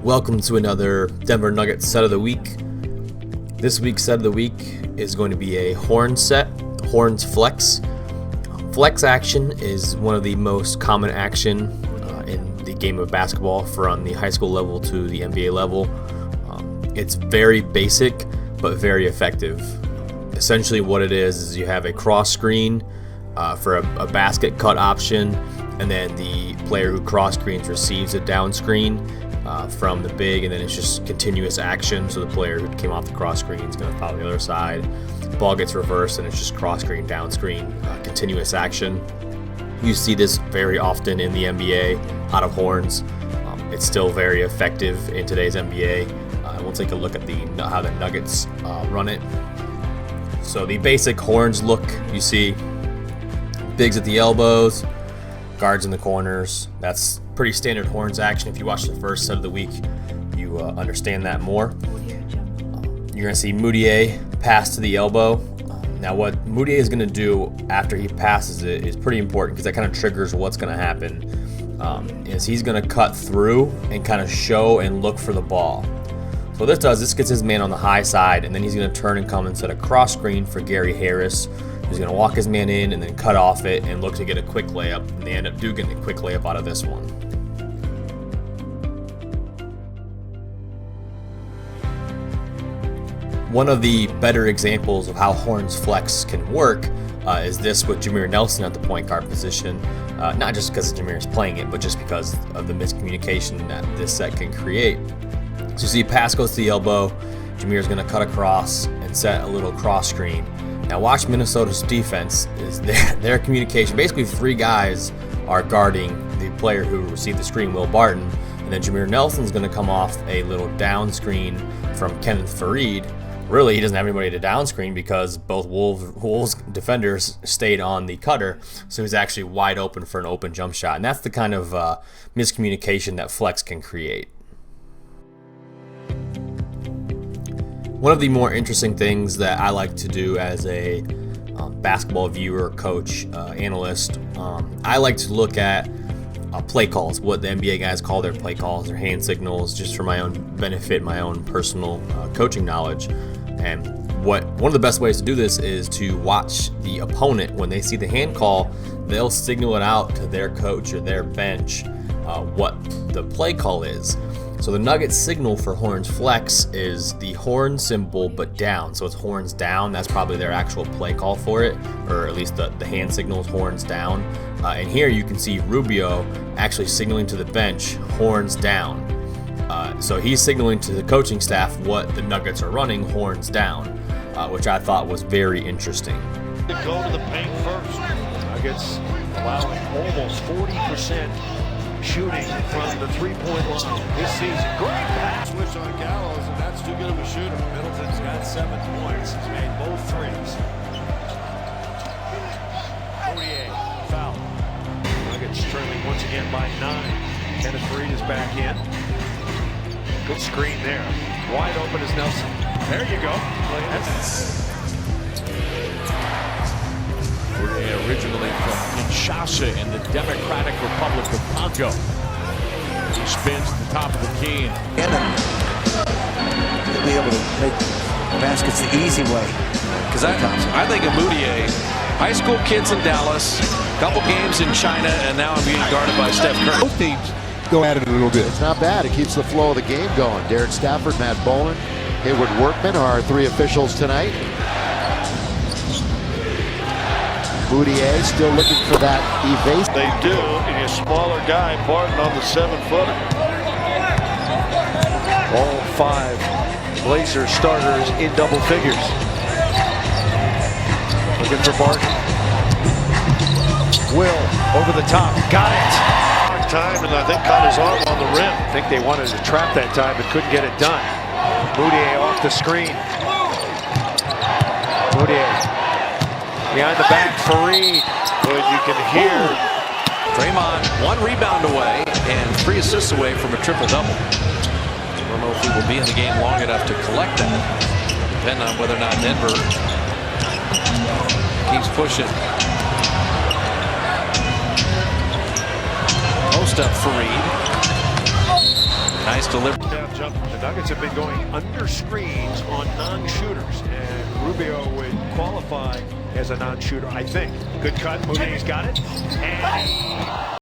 Welcome to another Denver Nuggets set of the week. This week's set of the week is going to be a horn set, horns flex. Flex action is one of the most common action in the game of basketball from the high school level to the NBA level. It's very basic but very effective. Essentially what it is you have a cross screen for a basket cut option, and then the player who cross screens receives a down screen from the big, and then it's just continuous action. So the player who came off the cross screen is going to follow the other side. Ball gets reversed and it's just cross screen, down screen, continuous action. You see this very often in the NBA out of horns. It's still very effective in today's NBA. We'll take a look at how the Nuggets run it. So the basic horns look, you see bigs at the elbows, guards in the corners. That's pretty standard horns action. If you watch the first set of the week, you understand that more. You're going to see Moutier pass to the elbow. Now what Moutier is going to do after he passes it is pretty important, because that kind of triggers what's going to happen. Is he's going to cut through and kind of show and look for the ball. So what this gets his man on the high side, and then he's going to turn and come and set a cross screen for Gary Harris, who's going to walk his man in and then cut off it and look to get a quick layup. And they end up getting a quick layup out of this one. One of the better examples of how horns flex can work is this with Jameer Nelson at the point guard position. Not just because Jameer is playing it, but just because of the miscommunication that this set can create. So you see pass goes to the elbow, Jameer's going to cut across and set a little cross screen. Now watch Minnesota's defense, is their communication. Basically 3 guys are guarding the player who received the screen, Will Barton, and then Jameer Nelson's going to come off a little down screen from Kenneth Faried. Really, he doesn't have anybody to down screen because both Wolves defenders stayed on the cutter, so he's actually wide open for an open jump shot. And that's the kind of miscommunication that flex can create. One of the more interesting things that I like to do as a basketball viewer, coach, analyst, I like to look at play calls, what the NBA guys call their play calls, their hand signals, just for my own benefit, my own personal coaching knowledge. And one of the best ways to do this is to watch the opponent. When they see the hand call, they'll signal it out to their coach or their bench what the play call is. So the Nuggets signal for horns flex is the horn symbol but down. So it's horns down. That's probably their actual play call for it, or at least the hand signal is horns down. And here you can see Rubio actually signaling to the bench, horns down. So he's signaling to the coaching staff what the Nuggets are running, horns down, which I thought was very interesting. Go to the paint first. Nuggets allowing almost 40% shooting from the three-point line this season. Great pass switch on Gallows, and that's too good of a shooter. Middleton's got 7 points. He's made both threes. Moutier, foul. Nuggets trailing once again by 9. Kenneth Faried is back in. Good screen there. Wide open is Nelson. There you go. Originally from Kinshasa in the Democratic Republic of Congo. He spins to the top of the key. He'll be able to make baskets the easy way. Because I think of Moutier, high school kids in Dallas, couple games in China, and now I'm being guarded by Steph Curry. Both teams go at it a little bit. It's not bad. It keeps the flow of the game going. Derek Stafford, Matt Boland, Hayward Workman are our 3 officials tonight. Moutier still looking for that evase. They do, and a smaller guy, Barton on the 7-footer. All 5 Blazer starters in double figures. Looking for Barton. Will over the top, got it. Time, and I think caught his arm on the rim. I think they wanted to trap that time but couldn't get it done. Moutier off the screen. Moutier behind the back, Faried. But you can hear Draymond 1 rebound away and 3 assists away from a triple-double. I don't know if he will be in the game long enough to collect that. Depending on whether or not Denver keeps pushing. Post up for Reed. Nice delivery. down jump. The Nuggets have been going under screens on non-shooters, and Rubio would qualify as a non-shooter, I think. Good cut. Mooney's got it. And